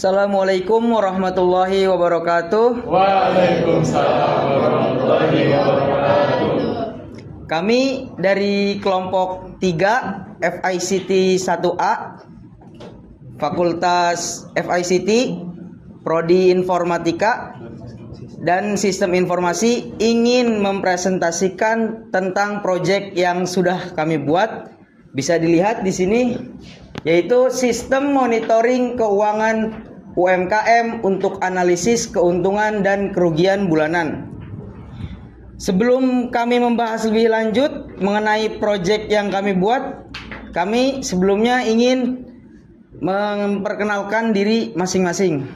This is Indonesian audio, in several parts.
Assalamualaikum warahmatullahi wabarakatuh. Waalaikumsalam warahmatullahi wabarakatuh. Kami dari kelompok 3 FICT 1A Fakultas FICT Prodi Informatika dan Sistem Informasi ingin mempresentasikan tentang proyek yang sudah kami buat. Bisa dilihat di sini, yaitu sistem monitoring keuangan UMKM untuk analisis keuntungan dan kerugian bulanan. Sebelum kami membahas lebih lanjut mengenai proyek yang kami buat, kami sebelumnya ingin memperkenalkan diri masing-masing.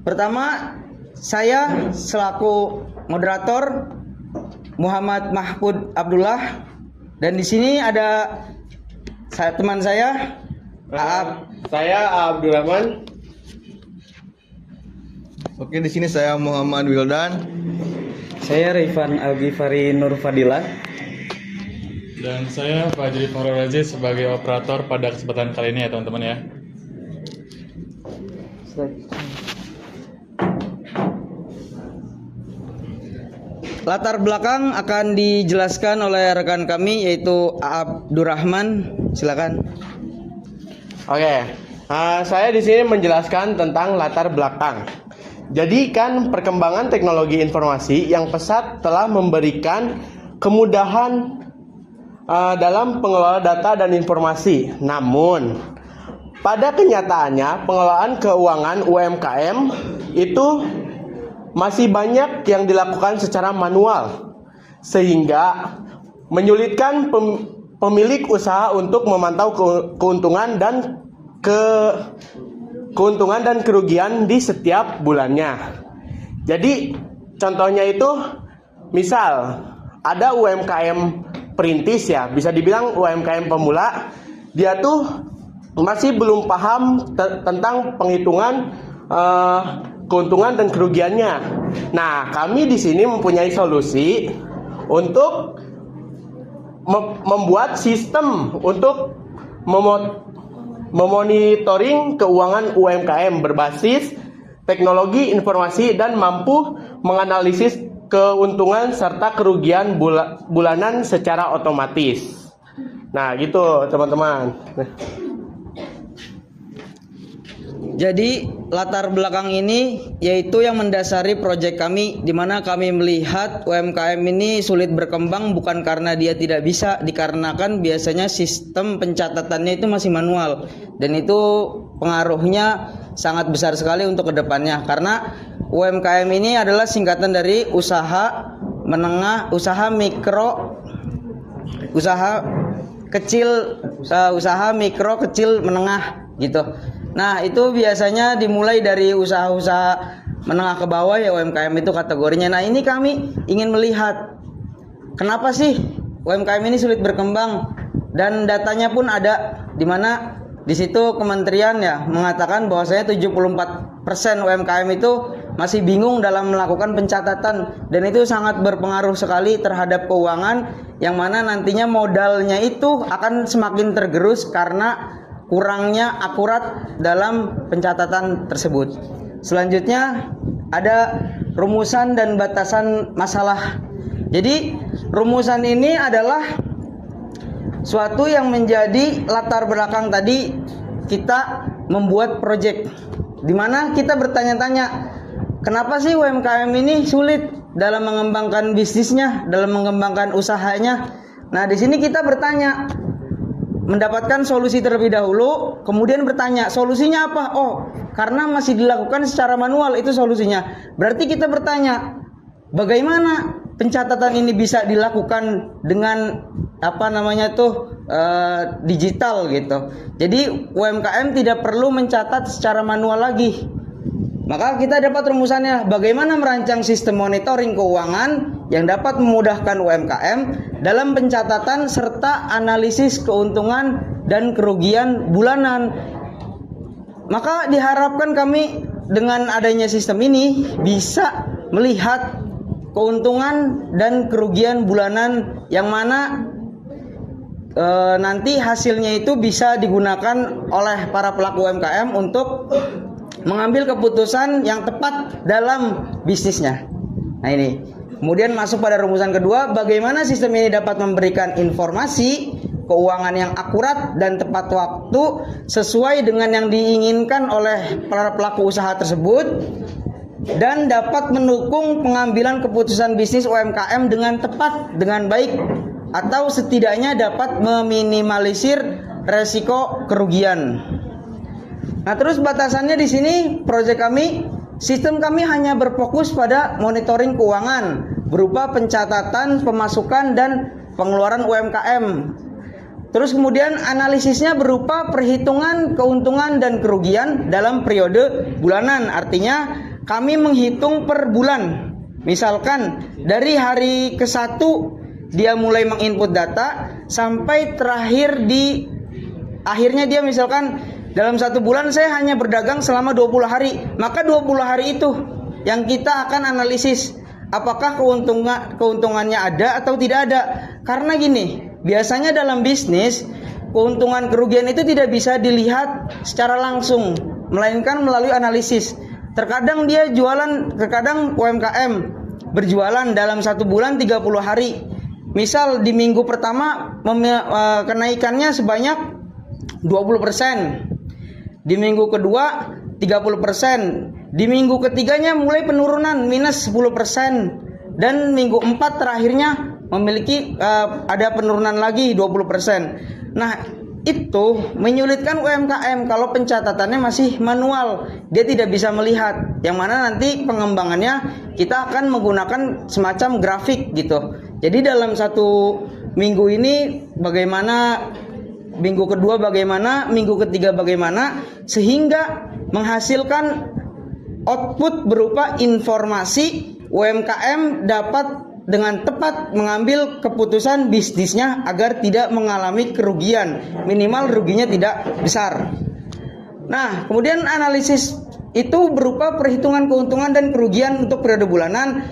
Pertama, saya selaku moderator Muhammad Mahfud Abdullah, dan di sini ada teman saya, Saya Abdurrahman. Oke, di sini saya Muhammad Wildan. Saya Rifan Al-Ghifari Nur Fadilah. Dan saya Fajri Fahrul Aziz sebagai operator pada kesempatan kali ini ya teman-teman ya. Latar belakang akan dijelaskan oleh rekan kami, yaitu Abdurrahman. Silakan. Oke, saya di sini menjelaskan tentang latar belakang. Jadi kan perkembangan teknologi informasi yang pesat telah memberikan kemudahan dalam pengelolaan data dan informasi. Namun, pada kenyataannya pengelolaan keuangan UMKM itu masih banyak yang dilakukan secara manual, sehingga menyulitkan pemilik usaha untuk memantau keuntungan dan kerugian di setiap bulannya. Jadi contohnya itu, misal ada UMKM perintis ya, bisa dibilang UMKM pemula, dia tuh masih belum paham tentang penghitungan keuntungan dan kerugiannya. Nah, kami di sini mempunyai solusi untuk membuat sistem untuk memonitoring keuangan UMKM berbasis teknologi informasi dan mampu menganalisis keuntungan serta kerugian bulanan secara otomatis. Nah, gitu teman-teman. Jadi latar belakang ini yaitu yang mendasari proyek kami, di mana kami melihat UMKM ini sulit berkembang bukan karena dia tidak bisa, dikarenakan biasanya sistem pencatatannya itu masih manual, dan itu pengaruhnya sangat besar sekali untuk kedepannya, karena UMKM ini adalah singkatan dari usaha menengah, usaha mikro, usaha kecil, usaha mikro, kecil, menengah gitu. Nah, itu biasanya dimulai dari usaha-usaha menengah ke bawah ya, UMKM itu kategorinya. Nah, ini kami ingin melihat kenapa sih UMKM ini sulit berkembang, dan datanya pun ada, di mana di situ kementerian ya mengatakan bahwasanya 74% UMKM itu masih bingung dalam melakukan pencatatan, dan itu sangat berpengaruh sekali terhadap keuangan, yang mana nantinya modalnya itu akan semakin tergerus karena kurangnya akurat dalam pencatatan tersebut. Selanjutnya ada rumusan dan batasan masalah. Jadi rumusan ini adalah suatu yang menjadi latar belakang tadi kita membuat proyek, di mana kita bertanya-tanya, kenapa sih UMKM ini sulit dalam mengembangkan bisnisnya, dalam mengembangkan usahanya. Nah, di sini kita bertanya, mendapatkan solusi terlebih dahulu, kemudian bertanya solusinya apa? Oh, karena masih dilakukan secara manual, itu solusinya. Berarti kita bertanya, bagaimana pencatatan ini bisa dilakukan dengan digital gitu. Jadi UMKM tidak perlu mencatat secara manual lagi. Maka kita dapat rumusannya, bagaimana merancang sistem monitoring keuangan yang dapat memudahkan UMKM dalam pencatatan serta analisis keuntungan dan kerugian bulanan. Maka diharapkan kami dengan adanya sistem ini bisa melihat keuntungan dan kerugian bulanan, yang mana nanti hasilnya itu bisa digunakan oleh para pelaku UMKM untuk mengambil keputusan yang tepat dalam bisnisnya. Nah ini, kemudian masuk pada rumusan kedua, bagaimana sistem ini dapat memberikan informasi keuangan yang akurat dan tepat waktu sesuai dengan yang diinginkan oleh para pelaku usaha tersebut dan dapat mendukung pengambilan keputusan bisnis UMKM dengan tepat, dengan baik, atau setidaknya dapat meminimalisir resiko kerugian. Nah, terus batasannya di sini proyek kami, sistem kami hanya berfokus pada monitoring keuangan berupa pencatatan pemasukan dan pengeluaran UMKM. Terus kemudian analisisnya berupa perhitungan keuntungan dan kerugian dalam periode bulanan. Artinya kami menghitung per bulan. Misalkan dari hari ke-1 dia mulai menginput data sampai terakhir di akhirnya dia misalkan dalam 1 bulan saya hanya berdagang selama 20 hari. Maka 20 hari itu yang kita akan analisis apakah keuntungannya ada atau tidak ada. Karena gini, biasanya dalam bisnis keuntungan kerugian itu tidak bisa dilihat secara langsung, melainkan melalui analisis. Terkadang dia jualan, terkadang UMKM berjualan dalam 1 bulan 30 hari. Misal di minggu pertama kenaikannya sebanyak 20%. Di minggu kedua 30%. Di minggu ketiganya mulai penurunan minus 10%. Dan minggu 4 terakhirnya memiliki ada penurunan lagi 20%. Nah, itu menyulitkan UMKM kalau pencatatannya masih manual. Dia tidak bisa melihat. Yang mana nanti pengembangannya kita akan menggunakan semacam grafik gitu. Jadi dalam 1 minggu ini bagaimana, minggu kedua bagaimana, minggu ketiga bagaimana, sehingga menghasilkan output berupa informasi UMKM dapat dengan tepat mengambil keputusan bisnisnya agar tidak mengalami kerugian, minimal ruginya tidak besar. Nah, kemudian analisis itu berupa perhitungan keuntungan dan kerugian untuk periode bulanan.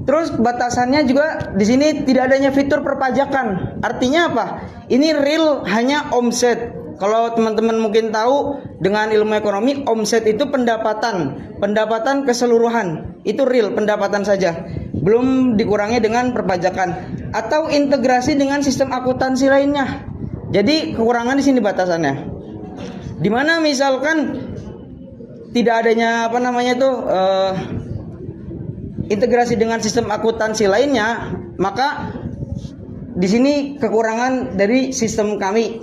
Terus batasannya juga di sini tidak adanya fitur perpajakan. Artinya apa? Ini real hanya omset. Kalau teman-teman mungkin tahu dengan ilmu ekonomi, omset itu pendapatan keseluruhan. Itu real, pendapatan saja. Belum dikurangi dengan perpajakan atau integrasi dengan sistem akuntansi lainnya. Jadi kekurangan di sini batasannya. Dimana misalkan tidak adanya integrasi dengan sistem akuntansi lainnya, maka di sini kekurangan dari sistem kami.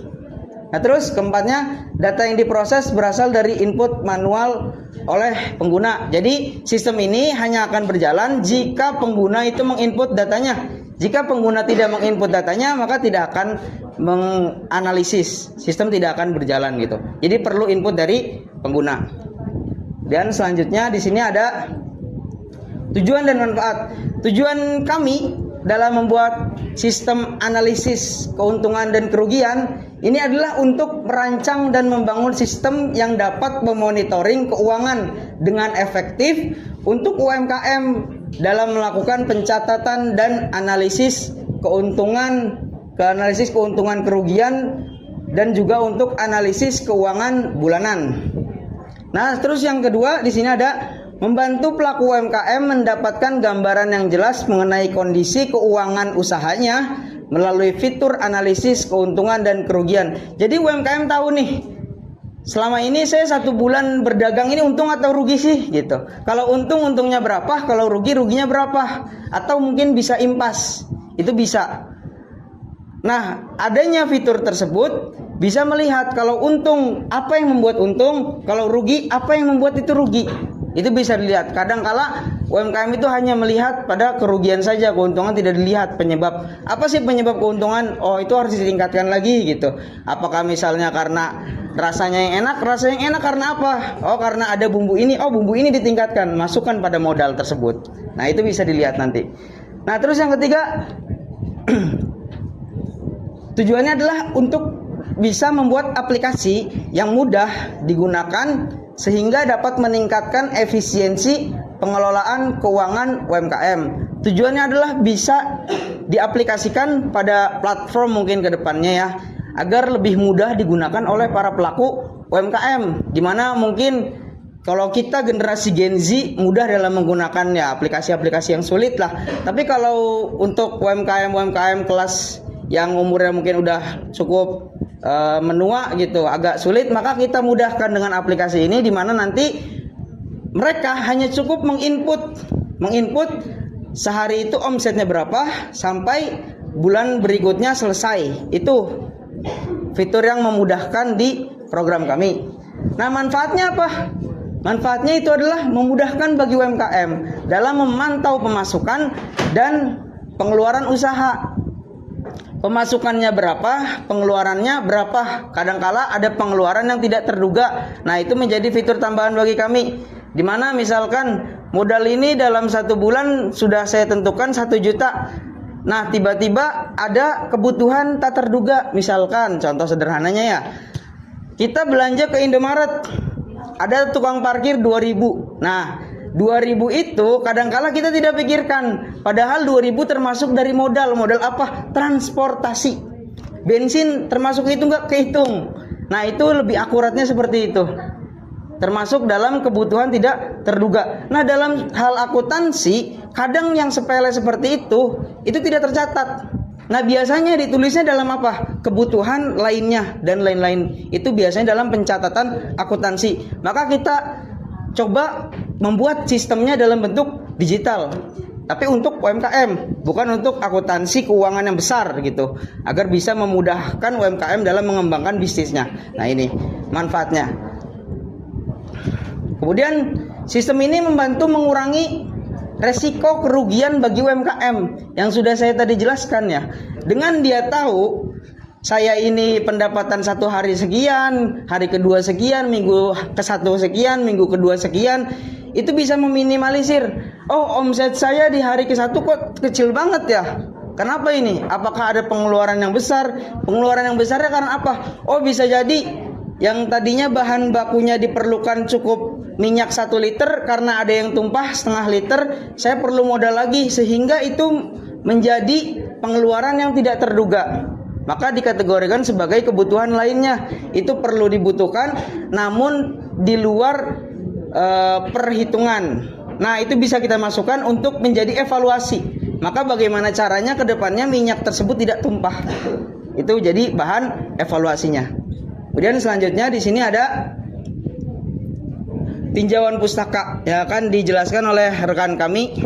Nah, terus keempatnya, data yang diproses berasal dari input manual oleh pengguna. Jadi sistem ini hanya akan berjalan jika pengguna itu menginput datanya. Jika pengguna tidak menginput datanya, maka tidak akan menganalisis. Sistem tidak akan berjalan gitu. Jadi perlu input dari pengguna. Dan selanjutnya di sini ada tujuan dan manfaat. Tujuan kami dalam membuat sistem analisis keuntungan dan kerugian ini adalah untuk merancang dan membangun sistem yang dapat memonitoring keuangan dengan efektif untuk UMKM dalam melakukan pencatatan dan analisis keuntungan kerugian dan juga untuk analisis keuangan bulanan. Nah, terus yang kedua di sini ada membantu pelaku UMKM mendapatkan gambaran yang jelas mengenai kondisi keuangan usahanya melalui fitur analisis keuntungan dan kerugian. Jadi UMKM tahu nih, selama ini saya 1 bulan berdagang ini untung atau rugi sih gitu. Kalau untung untungnya berapa, kalau rugi ruginya berapa, atau mungkin bisa impas, itu bisa. Nah, adanya fitur tersebut bisa melihat kalau untung apa yang membuat untung, kalau rugi apa yang membuat itu rugi. Itu bisa dilihat. Kadang-kala UMKM itu hanya melihat pada kerugian saja, keuntungan tidak dilihat penyebab. Apa sih penyebab keuntungan? Oh, itu harus ditingkatkan lagi gitu. Apakah misalnya karena rasanya yang enak? Rasa yang enak karena apa? Oh, karena ada bumbu ini. Oh, bumbu ini ditingkatkan, masukkan pada modal tersebut. Nah, itu bisa dilihat nanti. Nah, terus yang ketiga, tujuannya adalah untuk bisa membuat aplikasi yang mudah digunakan sehingga dapat meningkatkan efisiensi pengelolaan keuangan UMKM. Tujuannya adalah bisa diaplikasikan pada platform mungkin ke depannya ya, agar lebih mudah digunakan oleh para pelaku UMKM, di mana mungkin kalau kita generasi Gen Z mudah dalam menggunakan ya aplikasi-aplikasi yang sulit lah. Tapi kalau untuk UMKM kelas yang umurnya mungkin udah cukup menua gitu, agak sulit, maka kita mudahkan dengan aplikasi ini, di mana nanti mereka hanya cukup menginput sehari itu omsetnya berapa sampai bulan berikutnya selesai. Itu fitur yang memudahkan di program kami. Nah, manfaatnya apa? Manfaatnya itu adalah memudahkan bagi UMKM dalam memantau pemasukan dan pengeluaran usaha. Pemasukannya berapa, pengeluarannya berapa. Kadangkala ada pengeluaran yang tidak terduga. Nah, itu menjadi fitur tambahan bagi kami. Di mana misalkan modal ini dalam 1 bulan sudah saya tentukan 1 juta. Nah, tiba-tiba ada kebutuhan tak terduga. Misalkan contoh sederhananya ya, kita belanja ke Indomaret, ada tukang parkir 2.000. Nah, 2.000 itu kadangkala kita tidak pikirkan, padahal 2.000 termasuk dari modal apa? Transportasi. Bensin termasuk itu nggak kehitung. Nah, itu lebih akuratnya seperti itu, termasuk dalam kebutuhan tidak terduga. Nah, dalam hal akuntansi kadang yang sepele seperti itu tidak tercatat. Nah, biasanya ditulisnya dalam apa? Kebutuhan lainnya dan lain-lain. Itu biasanya dalam pencatatan akuntansi. Maka kita coba membuat sistemnya dalam bentuk digital. Tapi untuk UMKM, bukan untuk akuntansi keuangan yang besar gitu. Agar bisa memudahkan UMKM dalam mengembangkan bisnisnya. Nah, ini manfaatnya. Kemudian sistem ini membantu mengurangi resiko kerugian bagi UMKM yang sudah saya tadi jelaskan ya. Dengan dia tahu saya ini pendapatan 1 hari sekian, hari kedua sekian, minggu ke-1 sekian, minggu kedua sekian, itu bisa meminimalisir. Oh, omset saya di hari ke-1 kok kecil banget ya. Kenapa ini? Apakah ada pengeluaran yang besar? Pengeluaran yang besarnya karena apa? Oh, bisa jadi yang tadinya bahan bakunya diperlukan cukup minyak 1 liter, karena ada yang tumpah setengah liter, saya perlu modal lagi, sehingga itu menjadi pengeluaran yang tidak terduga. Maka dikategorikan sebagai kebutuhan lainnya. Itu perlu dibutuhkan namun di luar perhitungan. Nah, itu bisa kita masukkan untuk menjadi evaluasi. Maka bagaimana caranya ke depannya minyak tersebut tidak tumpah. Itu jadi bahan evaluasinya. Kemudian selanjutnya di sini ada tinjauan pustaka, ya akan dijelaskan oleh rekan kami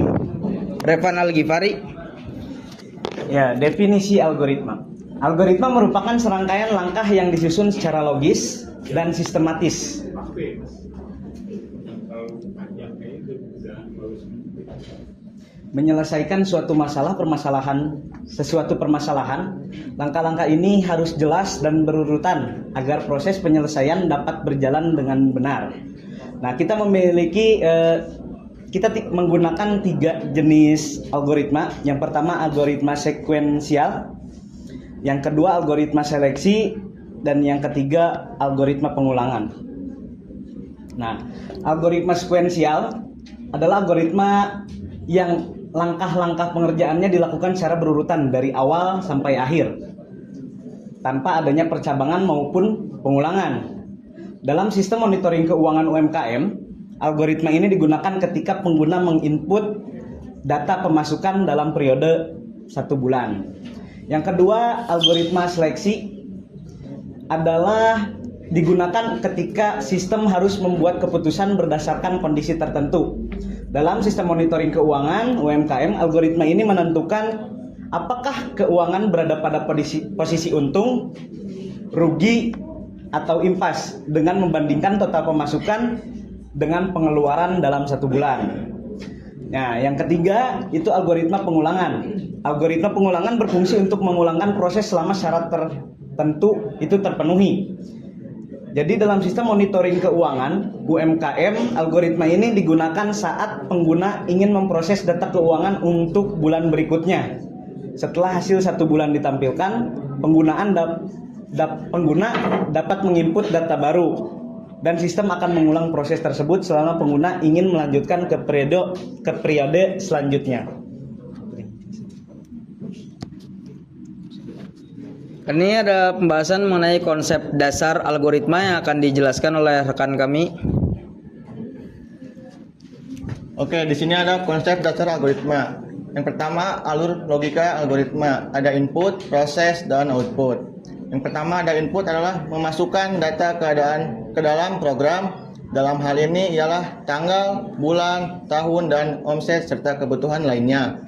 Revan Al-Ghifari. Ya, definisi algoritma. Algoritma merupakan serangkaian langkah yang disusun secara logis dan sistematis. Menyelesaikan sesuatu permasalahan, langkah-langkah ini harus jelas dan berurutan agar proses penyelesaian dapat berjalan dengan benar. Nah, kita menggunakan 3 jenis algoritma. Yang pertama algoritma sekuensial, yang kedua algoritma seleksi, dan yang ketiga algoritma pengulangan. Nah, algoritma sekuensial adalah algoritma yang langkah-langkah pengerjaannya dilakukan secara berurutan dari awal sampai akhir, tanpa adanya percabangan maupun pengulangan. Dalam sistem monitoring keuangan UMKM, algoritma ini digunakan ketika pengguna menginput data pemasukan dalam periode 1 bulan. Yang kedua, algoritma seleksi adalah digunakan ketika sistem harus membuat keputusan berdasarkan kondisi tertentu. Dalam sistem monitoring keuangan UMKM, algoritma ini menentukan apakah keuangan berada pada posisi untung, rugi, atau impas dengan membandingkan total pemasukan dengan pengeluaran dalam 1 bulan. Nah, yang ketiga itu algoritma pengulangan. Algoritma pengulangan berfungsi untuk mengulangkan proses selama syarat tertentu itu terpenuhi. Jadi dalam sistem monitoring keuangan UMKM, algoritma ini digunakan saat pengguna ingin memproses data keuangan untuk bulan berikutnya. Setelah hasil 1 bulan ditampilkan, pengguna dapat menginput data baru, dan sistem akan mengulang proses tersebut selama pengguna ingin melanjutkan ke periode selanjutnya. Ini ada pembahasan mengenai konsep dasar algoritma yang akan dijelaskan oleh rekan kami. Oke, di sini ada konsep dasar algoritma. Yang pertama, alur logika algoritma. Ada input, proses, dan output. Yang pertama, ada input adalah memasukkan data keadaan ke dalam program. Dalam hal ini ialah tanggal, bulan, tahun, dan omset serta kebutuhan lainnya.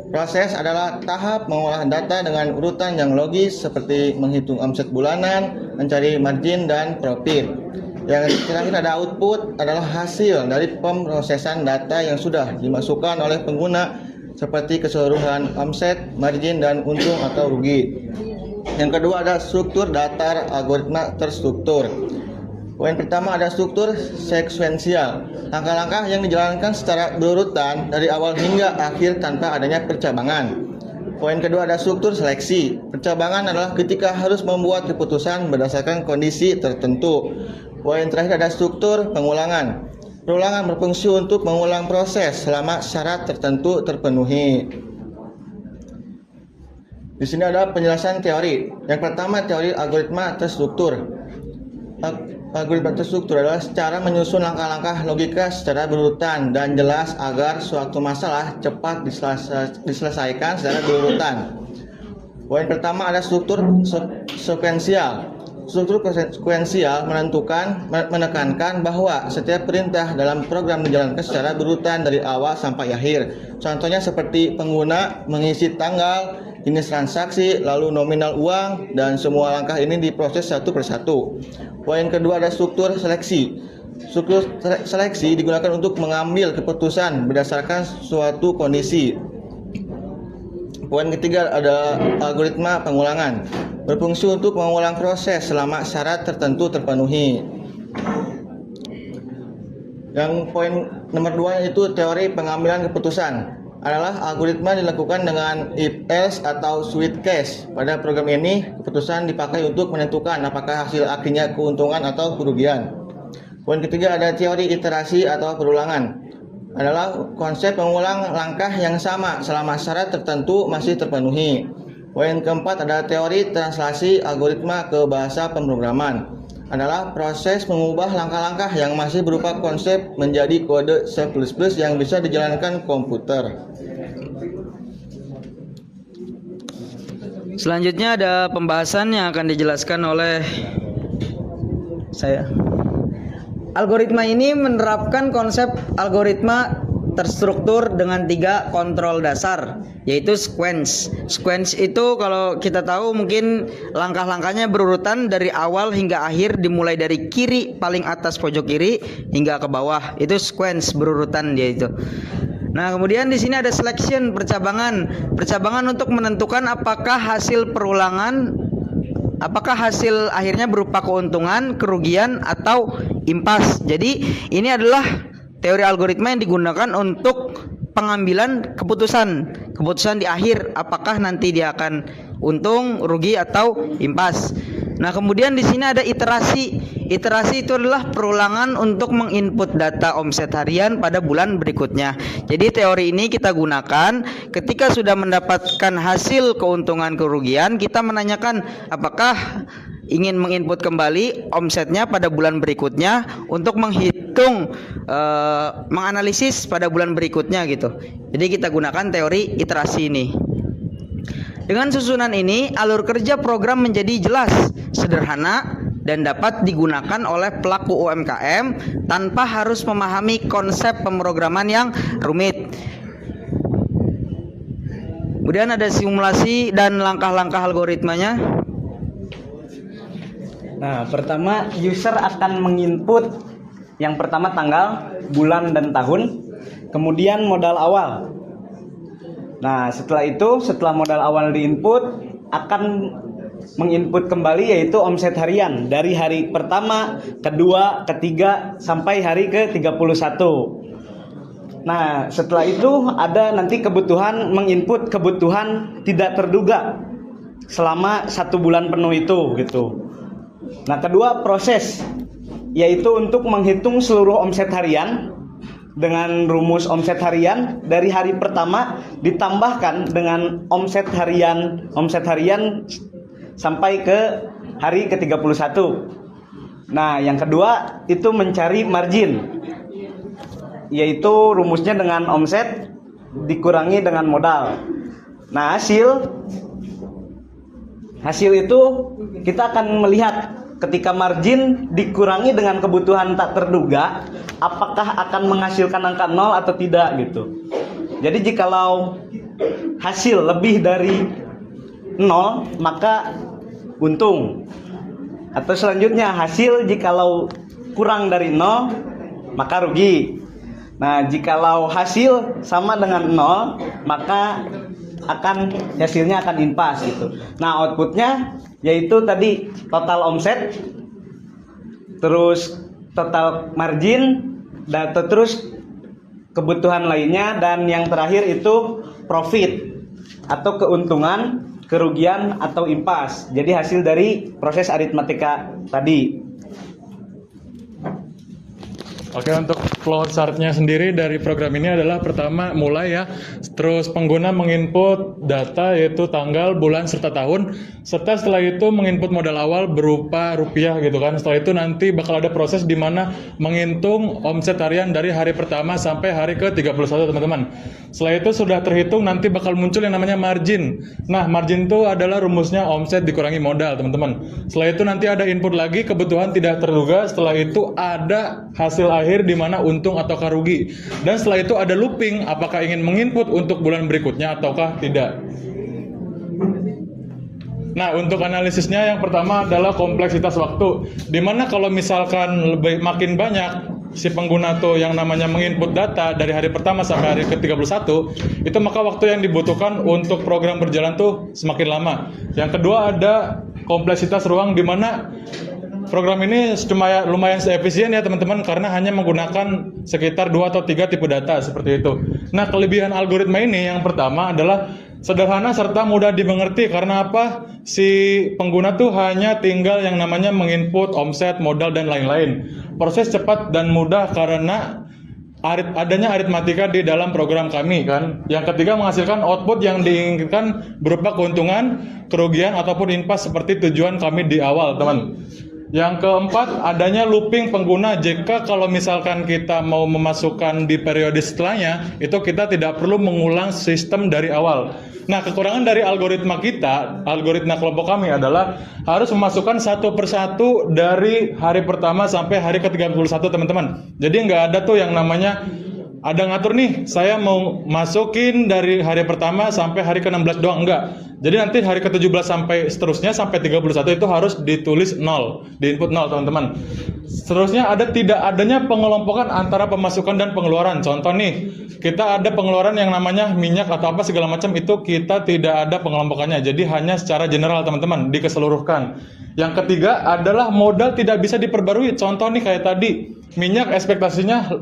Proses adalah tahap mengolah data dengan urutan yang logis seperti menghitung omset bulanan, mencari margin, dan profit. Yang terakhir ada output adalah hasil dari pemrosesan data yang sudah dimasukkan oleh pengguna seperti keseluruhan omset, margin, dan untung atau rugi. Yang kedua ada struktur datar algoritma terstruktur. Poin pertama ada struktur sekuensial. Langkah-langkah yang dijalankan secara berurutan dari awal hingga akhir tanpa adanya percabangan. Poin kedua ada struktur seleksi. Percabangan adalah ketika harus membuat keputusan berdasarkan kondisi tertentu. Poin terakhir ada struktur pengulangan. Perulangan berfungsi untuk mengulang proses selama syarat tertentu terpenuhi. Di sini ada penjelasan teori. Yang pertama teori algoritma terstruktur. Algoritma terstruktur adalah cara menyusun langkah-langkah logika secara berurutan dan jelas agar suatu masalah cepat diselesaikan secara berurutan. Poin pertama ada struktur sekuensial. Struktur sekuensial menekankan bahwa setiap perintah dalam program dijalankan secara berurutan dari awal sampai akhir. Contohnya seperti pengguna mengisi tanggal, jenis transaksi, lalu nominal uang, dan semua langkah ini diproses satu persatu. Poin kedua ada struktur seleksi. Struktur seleksi digunakan untuk mengambil keputusan berdasarkan suatu kondisi. Poin ketiga ada algoritma pengulangan. Berfungsi untuk mengulang proses selama syarat tertentu terpenuhi. Yang poin nomor 2 itu teori pengambilan keputusan. Adalah algoritma dilakukan dengan if else atau switch case. Pada program ini, keputusan dipakai untuk menentukan apakah hasil akhirnya keuntungan atau kerugian. Poin ketiga ada teori iterasi atau perulangan. Adalah konsep mengulang langkah yang sama selama syarat tertentu masih terpenuhi. Poin keempat ada teori translasi algoritma ke bahasa pemrograman. Adalah proses mengubah langkah-langkah yang masih berupa konsep menjadi kode C++ yang bisa dijalankan komputer. Selanjutnya ada pembahasan yang akan dijelaskan oleh saya. Algoritma ini menerapkan konsep algoritma terstruktur dengan 3 kontrol dasar, yaitu sequence. Sequence itu kalau kita tahu mungkin langkah-langkahnya berurutan dari awal hingga akhir, dimulai dari kiri paling atas pojok kiri hingga ke bawah. Itu sequence, berurutan dia itu. Nah, kemudian di sini ada selection, percabangan. Percabangan untuk menentukan apakah hasil perulangan, apakah hasil akhirnya berupa keuntungan, kerugian, atau impas. Jadi ini adalah teori algoritma yang digunakan untuk pengambilan keputusan di akhir, apakah nanti dia akan untung, rugi, atau impas. Nah, kemudian di sini ada iterasi. Iterasi itu adalah perulangan untuk menginput data omset harian pada bulan berikutnya. Jadi teori ini kita gunakan ketika sudah mendapatkan hasil keuntungan kerugian, kita menanyakan apakah ingin menginput kembali omsetnya pada bulan berikutnya untuk menghitung, menganalisis pada bulan berikutnya gitu. Jadi kita gunakan teori iterasi ini. Dengan susunan ini, alur kerja program menjadi jelas, sederhana, dan dapat digunakan oleh pelaku UMKM tanpa harus memahami konsep pemrograman yang rumit. Kemudian ada simulasi dan langkah-langkah algoritmanya. Nah, pertama user akan menginput yang pertama tanggal, bulan, dan tahun, kemudian modal awal. Nah, setelah modal awal diinput, akan menginput kembali yaitu omset harian dari hari pertama, kedua, ketiga, sampai hari ke-31. Nah, setelah itu ada nanti menginput kebutuhan tidak terduga selama 1 bulan penuh itu gitu. Nah, kedua proses yaitu untuk menghitung seluruh omset harian dengan rumus omset harian dari hari pertama ditambahkan dengan omset harian sampai ke hari ke-31. Nah, yang kedua itu mencari margin, yaitu rumusnya dengan omset dikurangi dengan modal. Nah, hasil itu kita akan melihat ketika margin dikurangi dengan kebutuhan tak terduga, apakah akan menghasilkan angka 0 atau tidak gitu. Jadi jikalau hasil lebih dari 0 maka untung. Atau selanjutnya hasil jikalau kurang dari 0 maka rugi. Nah, jikalau hasil sama dengan 0 maka hasilnya akan impas gitu. Nah, outputnya yaitu tadi total omset, terus total margin, dan terus kebutuhan lainnya, dan yang terakhir itu profit atau keuntungan, kerugian atau impas. Jadi hasil dari proses aritmatika tadi. Oke, untuk flowchart-nya sendiri dari program ini adalah pertama mulai ya, terus pengguna menginput data yaitu tanggal, bulan, serta tahun, serta setelah itu menginput modal awal berupa rupiah gitu kan. Setelah itu nanti bakal ada proses di mana menghitung omset harian dari hari pertama sampai hari ke-31 teman-teman. Setelah itu sudah terhitung nanti bakal muncul yang namanya margin. Nah, margin itu adalah rumusnya omset dikurangi modal teman-teman. Setelah itu nanti ada input lagi kebutuhan tidak terduga, setelah itu ada hasil akhir di mana untung ataukah rugi. Dan setelah itu ada looping, apakah ingin menginput untuk bulan berikutnya ataukah tidak. Nah, untuk analisisnya yang pertama adalah kompleksitas waktu. Dimana kalau misalkan makin banyak si pengguna tuh yang namanya menginput data dari hari pertama sampai hari ke-31, itu maka waktu yang dibutuhkan untuk program berjalan tuh semakin lama. Yang kedua ada kompleksitas ruang, di mana program ini cuma lumayan efisien ya teman-teman, karena hanya menggunakan sekitar 2 atau 3 tipe data seperti itu. Nah, kelebihan algoritma ini yang pertama adalah sederhana serta mudah dimengerti. Karena apa? Si pengguna tuh hanya tinggal yang namanya menginput omset, modal, dan lain-lain. Proses cepat dan mudah karena adanya aritmatika di dalam program kami kan. Yang ketiga, menghasilkan output yang diinginkan berupa keuntungan, kerugian, ataupun impas seperti tujuan kami di awal teman. Yang keempat, adanya looping pengguna. Jika kalau misalkan kita mau memasukkan di periode setelahnya, itu kita tidak perlu mengulang sistem dari awal. Nah, kekurangan dari algoritma kita, algoritma kelompok kami adalah harus memasukkan satu persatu dari hari pertama sampai hari ke-31 teman-teman. Jadi nggak ada tuh yang namanya ada ngatur nih, saya mau masukin dari hari pertama sampai hari ke-16 doang, enggak. Jadi nanti hari ke-17 sampai seterusnya sampai 31 itu harus ditulis 0, diinput 0 teman-teman. Seterusnya ada tidak adanya pengelompokan antara pemasukan dan pengeluaran. Contoh nih, kita ada pengeluaran yang namanya minyak atau apa segala macam, itu kita tidak ada pengelompokannya. Jadi hanya secara general teman-teman, dikeseluruhkan. Yang ketiga adalah modal tidak bisa diperbarui. Contoh nih kayak tadi, minyak ekspektasinya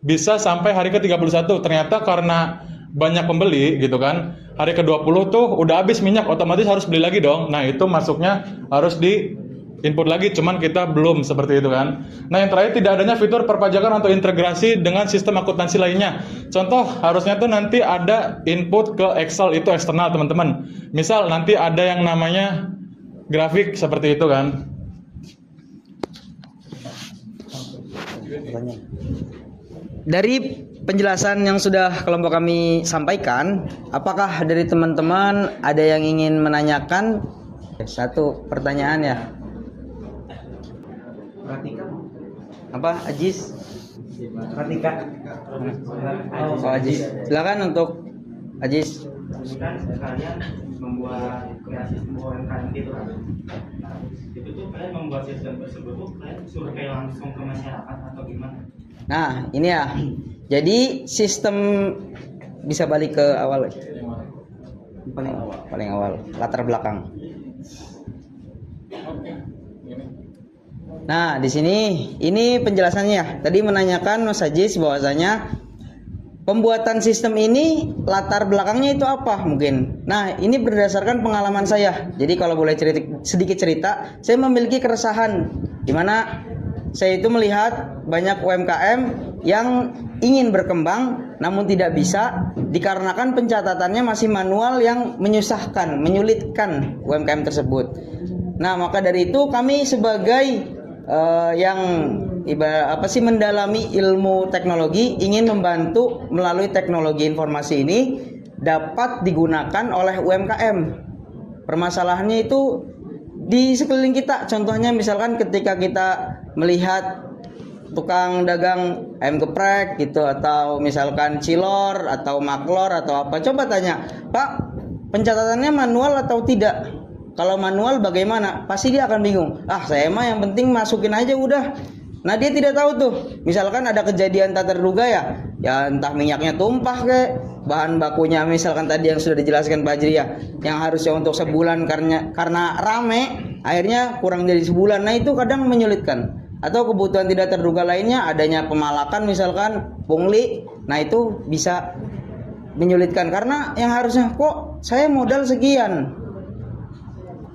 bisa sampai hari ke-31, ternyata karena banyak pembeli gitu kan, hari ke-20 tuh udah habis minyak, otomatis harus beli lagi dong. Nah, itu masuknya harus di input lagi, cuman kita belum seperti itu kan. Nah, yang terakhir, tidak adanya fitur perpajakan atau integrasi dengan sistem akuntansi lainnya. Contoh, harusnya tuh nanti ada input ke Excel, itu eksternal teman-teman. Misal nanti ada yang namanya grafik seperti itu kan. Dari penjelasan yang sudah kelompok kami sampaikan, apakah dari teman-teman ada yang ingin menanyakan? Satu pertanyaan ya. Apa, Ajis? Pratika. Oh, Ajis. Silakan untuk Ajis. Kan kalian membuat kreasi sebuah UMKM gitu kan. Itu tuh kalian membuat sistem tersebut tuh kalian survei langsung ke masyarakat atau gimana? Nah, ini ya. Jadi sistem, bisa balik ke awal. Paling awal, latar belakang. Nah, di sini ini penjelasannya. Tadi menanyakan Mas Ajis bahwasanya pembuatan sistem ini latar belakangnya itu apa mungkin. Nah, ini berdasarkan pengalaman saya. Jadi kalau boleh sedikit cerita, saya memiliki keresahan di mana saya itu melihat banyak UMKM yang ingin berkembang namun tidak bisa dikarenakan pencatatannya masih manual yang menyusahkan, menyulitkan UMKM tersebut. Nah, maka dari itu kami sebagai yang mendalami ilmu teknologi ingin membantu melalui teknologi informasi ini dapat digunakan oleh UMKM. Permasalahannya itu di sekeliling kita. Contohnya misalkan ketika kita melihat tukang dagang ayam geprek gitu, atau misalkan cilor atau maklor atau apa, coba tanya, Pak, pencatatannya manual atau tidak? Kalau manual bagaimana? Pasti dia akan bingung. Ah, saya mah yang penting masukin aja udah. Nah, dia tidak tahu tuh. Misalkan ada kejadian tak terduga ya entah minyaknya tumpah kek, bahan bakunya misalkan tadi yang sudah dijelaskan Pak Ajri ya, yang harusnya untuk sebulan karena rame, akhirnya kurang jadi sebulan. Nah, itu kadang menyulitkan. Atau kebutuhan tidak terduga lainnya, adanya pemalakan misalkan pungli. Nah, itu bisa menyulitkan karena yang harusnya kok saya modal sekian,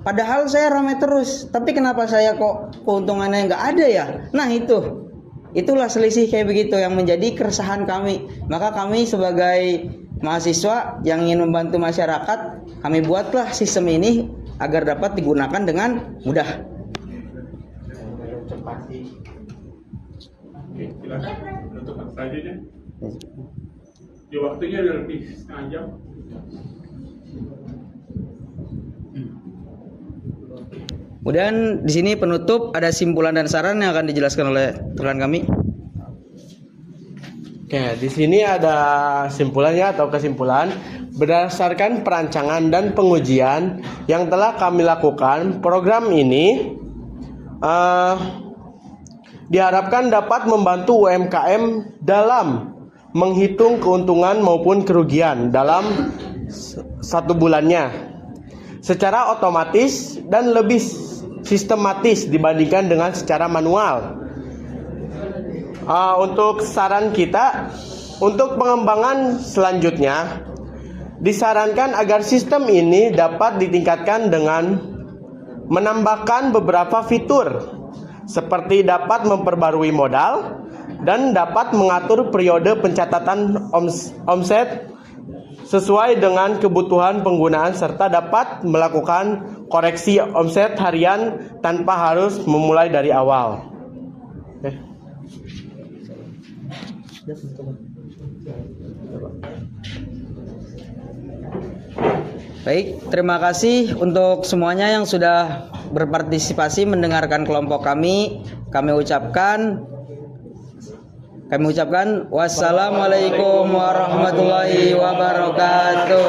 padahal saya rame terus, tapi kenapa saya kok keuntungannya nggak ada ya? Nah, itulah selisih kayak begitu yang menjadi keresahan kami. Maka kami sebagai mahasiswa yang ingin membantu masyarakat, kami buatlah sistem ini agar dapat digunakan dengan mudah. Oke, silakan untuk selanjutnya. Ya, waktunya udah lebih setengah jam. Kemudian di sini penutup ada simpulan dan saran yang akan dijelaskan oleh rekan kami. Oke, di sini ada simpulannya atau kesimpulan. Berdasarkan perancangan dan pengujian yang telah kami lakukan, program ini diharapkan dapat membantu UMKM dalam menghitung keuntungan maupun kerugian dalam satu bulannya secara otomatis dan lebih sistematis dibandingkan dengan secara manual. Untuk saran kita, untuk pengembangan selanjutnya, disarankan agar sistem ini dapat ditingkatkan dengan menambahkan beberapa fitur, seperti dapat memperbarui modal dan dapat mengatur periode pencatatan omset sesuai dengan kebutuhan penggunaan, serta dapat melakukan koreksi omset harian tanpa harus memulai dari awal. Baik, terima kasih untuk semuanya yang sudah berpartisipasi mendengarkan kelompok kami. Kami ucapkan wassalamualaikum warahmatullahi wabarakatuh.